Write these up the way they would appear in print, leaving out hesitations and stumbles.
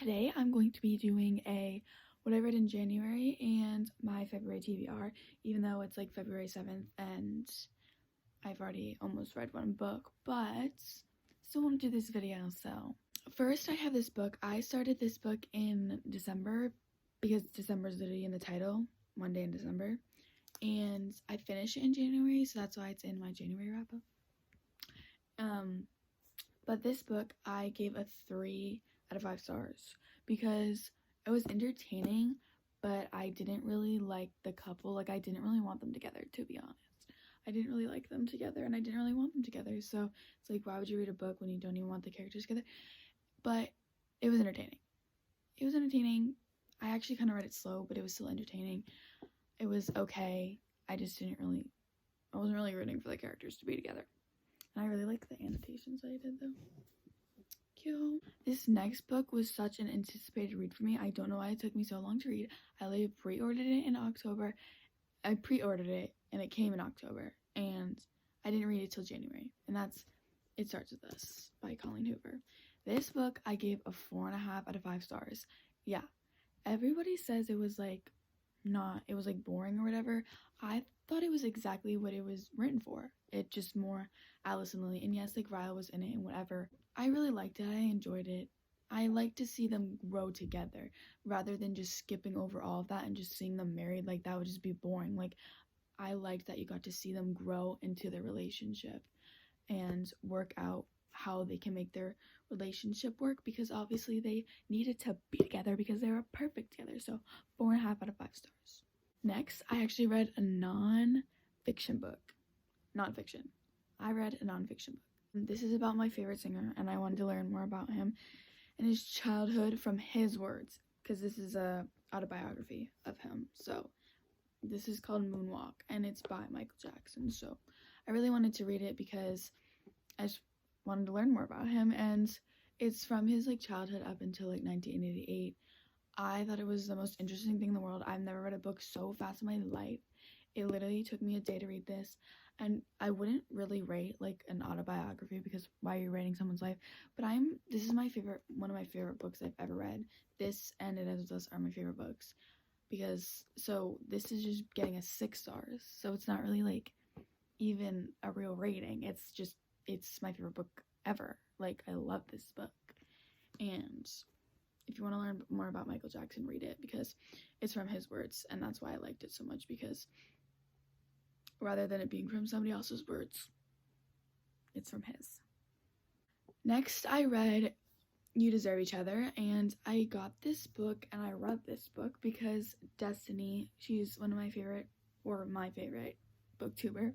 today I'm going to be doing a what I read in January and my February TBR, even though it's like February 7th and I've already almost read one book, but still want to do this video. So first I have this book. I started this book in December because December is literally in the title, one day in December, and I finished it in January, so that's why it's in my January wrap-up. But this book I gave a 3 out of 5 stars because it was entertaining, but I didn't really like the couple. Like, I didn't really want them together, to be honest. I didn't really like them together, and I didn't really want them together. So it's like, why would you read a book when you don't even want the characters together? But it was entertaining. It was entertaining. I actually kind of read it slow, but it was still entertaining. It was okay. I wasn't really rooting for the characters to be together. And I really like the annotations I did, though. Cute. This next book was such an anticipated read for me. I don't know why it took me so long to read. I literally pre-ordered it in October. I pre-ordered it, and it came in October. And I didn't read it till January. And that's It Starts With Us by Colleen Hoover. This book I gave a 4.5 out of 5 stars. Yeah. Everybody says it was like boring or whatever. I thought it was exactly what it was written for. It just more Alice and Lily, and yes, like Ryle was in it and whatever. I really liked it. I enjoyed it. I like to see them grow together rather than just skipping over all of that and just seeing them married. Like, that would just be boring. Like, I liked that you got to see them grow into their relationship and work out how they can make their relationship work, because obviously they needed to be together because they were perfect together. So 4.5 out of 5 stars. Next, I actually read a non-fiction book. I read a non-fiction book. This is about my favorite singer, and I wanted to learn more about him and his childhood from his words, because this is a autobiography of him. So this is called Moonwalk, and it's by Michael Jackson. So I really wanted to read it because I just wanted to learn more about him, and it's from his childhood up until 1988. I thought it was the most interesting thing in the world. I've never read a book so fast in my life. It literally took me a day to read this, and I wouldn't really rate an autobiography because why are you writing someone's life? But this is one of my favorite books I've ever read. This and It Ends With Us are my favorite books, so this is just getting a 6 stars. So it's not really even a real rating. It's my favorite book ever. I love this book, and if you want to learn more about Michael Jackson, read it because it's from his words, and that's why I liked it so much, because rather than it being from somebody else's words, it's from his. Next, I read You Deserve Each Other, and I got this book and I read this book because Destiny, she's one of my favorite booktuber,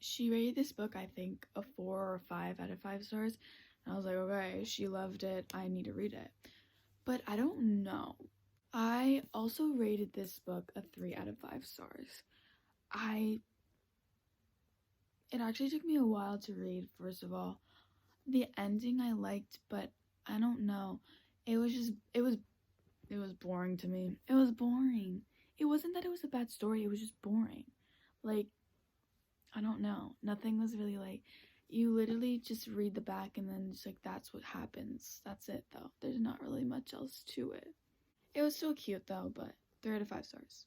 she rated this book, I think, a 4 or 5 out of 5 stars, and I was like, okay, she loved it, I need to read it. But I don't know. I also rated this book a 3 out of 5 stars. It actually took me a while to read, first of all. The ending I liked, but I don't know. It was boring to me. It was boring. It wasn't that it was a bad story, it was just boring. I don't know. Nothing was really you literally just read the back and then just that's what happens. That's it, though. There's not really much else to it. It was still cute, though, but 3 out of 5 stars.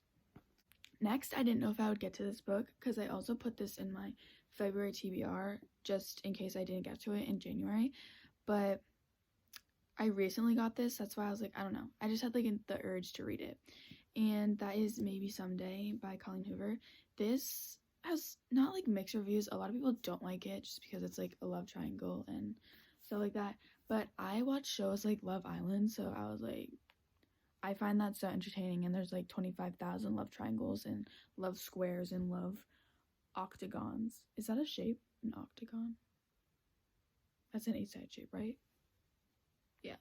Next, I didn't know if I would get to this book because I also put this in my February TBR just in case I didn't get to it in January. But I recently got this. That's why I was I don't know. I just had the urge to read it. And that is Maybe Someday by Colleen Hoover. This has not mixed reviews. A lot of people don't like it just because it's a love triangle and stuff like that. But I watch shows like Love Island, so I was I find that so entertaining, and there's 25,000 love triangles and love squares and love octagons. Is that a shape? An octagon? That's an 8-sided shape, right? Yeah.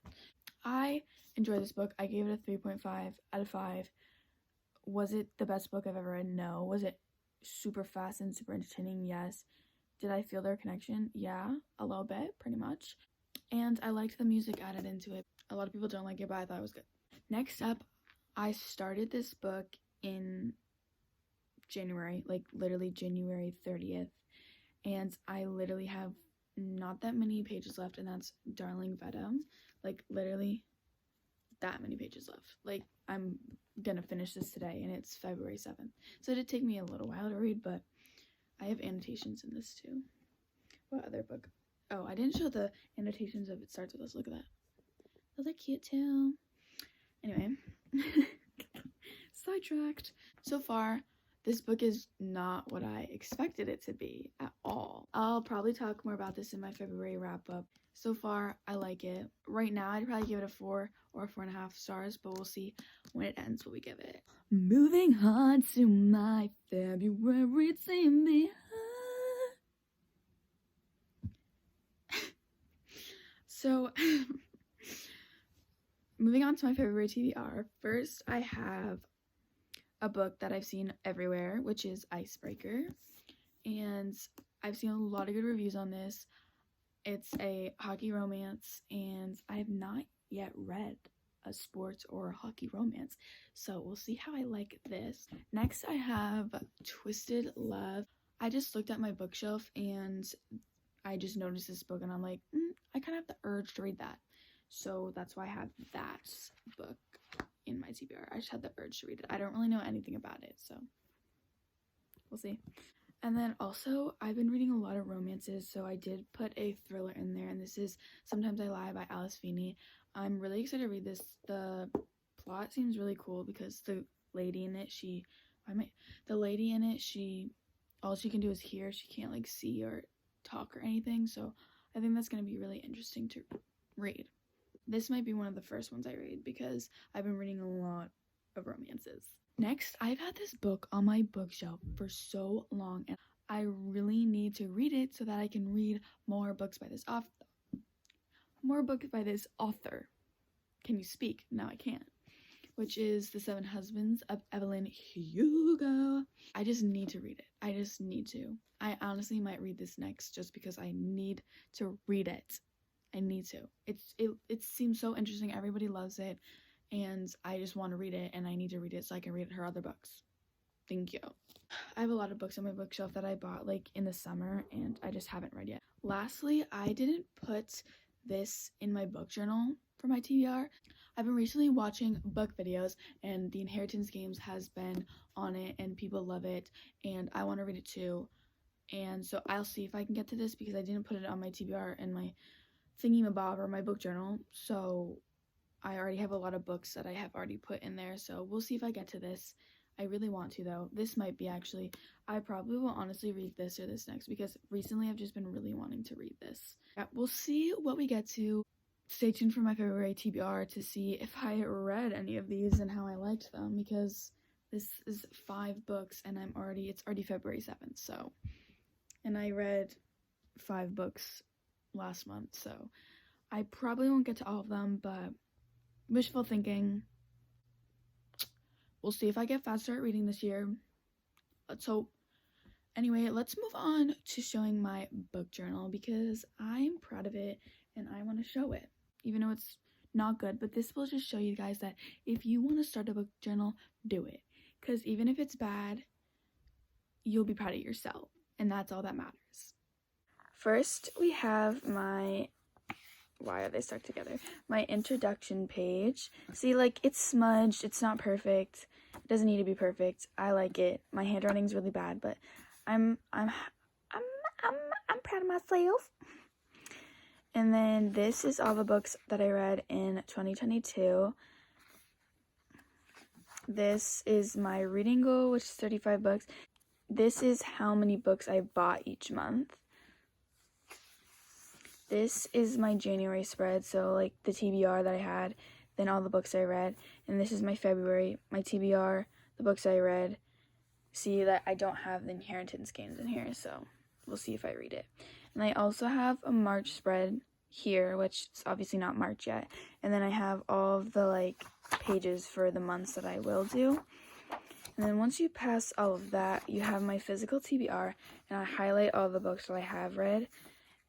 I enjoy this book. I gave it a 3.5 out of 5. Was it the best book I've ever read? No. Was it super fast and super entertaining? Yes. Did I feel their connection? Yeah, a little bit, pretty much. And I liked the music added into it. A lot of people don't like it, but I thought it was good. Next up, I started this book in January, literally January 30th, and I literally have not that many pages left, and that's Darling Veto. Literally that many pages left. Like, I'm gonna finish this today, and it's February 7th. So it did take me a little while to read, but I have annotations in this too. What other book? Oh, I didn't show the annotations of It Starts With Us. Look at that. Those are cute too. Anyway, sidetracked. So far, this book is not what I expected it to be at all. I'll probably talk more about this in my February wrap-up. So far, I like it. Right now, I'd probably give it a 4 or 4.5 stars, but we'll see when it ends what we give it. Moving on to my February Tbr. So, moving on to my February TBR. First, I have a book that I've seen everywhere, which is Icebreaker. And I've seen a lot of good reviews on this. It's a hockey romance, and I have not yet read a sports or a hockey romance. So we'll see how I like this. Next, I have Twisted Love. I just looked at my bookshelf, and I just noticed this book, and I'm like, I kind of have the urge to read that. So that's why I have that book in my TBR. I just had the urge to read it. I don't really know anything about it, so we'll see. And then also, I've been reading a lot of romances, so I did put a thriller in there, and this is Sometimes I Lie by Alice Feeney. I'm really excited to read this. The plot seems really cool because the lady in it, all she can do is hear. She can't, like, see or talk or anything, so I think that's going to be really interesting to read. This might be one of the first ones I read because I've been reading a lot of romances. Next, I've had this book on my bookshelf for so long, and I really need to read it so that I can read more books by this author. Can you speak? Now I can. Which is The Seven Husbands of Evelyn Hugo. I just need to read it. I just need to. I honestly might read this next just because I need to read it. I need to. It seems so interesting. Everybody loves it, and I just want to read it, and I need to read it so I can read her other books. Thank you. I have a lot of books on my bookshelf that I bought like in the summer, and I just haven't read yet. Lastly, I didn't put this in my book journal for my TBR. I've been recently watching book videos, and The Inheritance Games has been on it, and people love it, and I want to read it too. And so I'll see if I can get to this because I didn't put it on my TBR and my thingy-mabob or my book journal, so I already have a lot of books that I have already put in there, so we'll see if I get to this. I really want to, though. This might be actually, I probably will honestly read this or this next because recently I've just been really wanting to read this. Yeah, we'll see what we get to. Stay tuned for my February TBR to see if I read any of these and how I liked them, because this is 5 books and it's already February 7th, so, and I read 5 books last month, so I probably won't get to all of them, but wishful thinking. We'll see if I get faster at reading this year. Let's hope. Anyway, let's move on to showing my book journal because I'm proud of it and I want to show it, even though it's not good, but this will just show you guys that if you want to start a book journal, do it, because even if it's bad, you'll be proud of yourself, and that's all that matters. First, we have my, why are they stuck together? My introduction page. See, like, it's smudged. It's not perfect. It doesn't need to be perfect. I like it. My handwriting's really bad, but I'm proud of myself. And then this is all the books that I read in 2022. This is my reading goal, which is 35 books. This is how many books I bought each month. This is my January spread, so like the TBR that I had, then all the books I read. And this is my February, my TBR, the books I read. See that I don't have The Inheritance Games in here, so we'll see if I read it. And I also have a March spread here, which is obviously not March yet. And then I have all of the like pages for the months that I will do. And then once you pass all of that, you have my physical TBR, and I highlight all the books that I have read.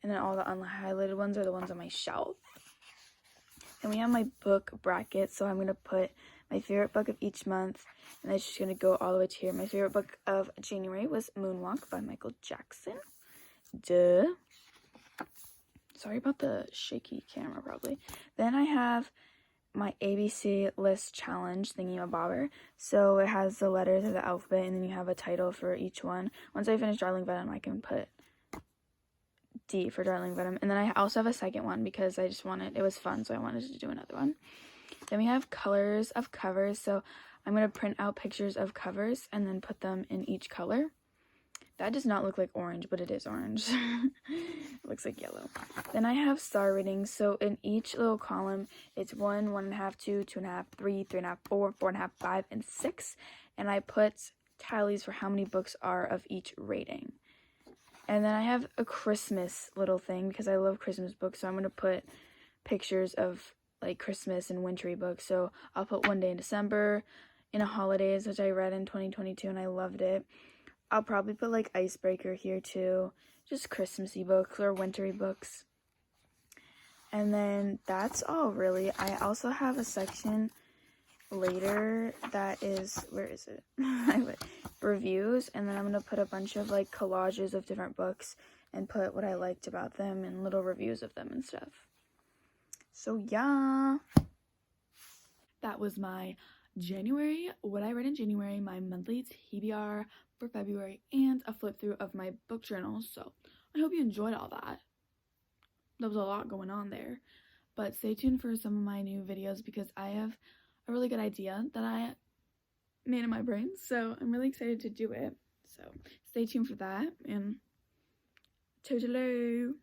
And then all the unhighlighted ones are the ones on my shelf. And we have my book bracket, so I'm going to put my favorite book of each month, and it's just going to go all the way to here. My favorite book of January was Moonwalk by Michael Jackson. Duh. Sorry about the shaky camera, probably. Then I have my ABC list challenge thingy-mabobber. So it has the letters of the alphabet, and then you have a title for each one. Once I finish Darling Venom, I can put D for Darling Venom. And then I also have a second one because I just wanted, it was fun, so I wanted to do another one. Then we have colors of covers. So I'm going to print out pictures of covers and then put them in each color. That does not look like orange, but it is orange. It looks like yellow. Then I have star ratings. So in each little column, it's 1, 1.5, 2, 2.5, 3, 3.5, 4, 4.5, 5, and 6. And I put tallies for how many books are of each rating. And then I have a Christmas little thing because I love Christmas books. So I'm going to put pictures of like Christmas and wintry books. So I'll put One Day in December, In a Holidays, which I read in 2022 and I loved it. I'll probably put like Icebreaker here too, just Christmassy books or wintry books. And then that's all really. I also have a section later that is, where is it? Reviews, and then I'm going to put a bunch of like collages of different books and put what I liked about them and little reviews of them and stuff. So yeah. That was my January, what I read in January, my monthly TBR for February, and a flip through of my book journals. So I hope you enjoyed all that. There was a lot going on there. But stay tuned for some of my new videos because I have a really good idea that I made in my brain. So I'm really excited to do it. So stay tuned for that. And toodaloo.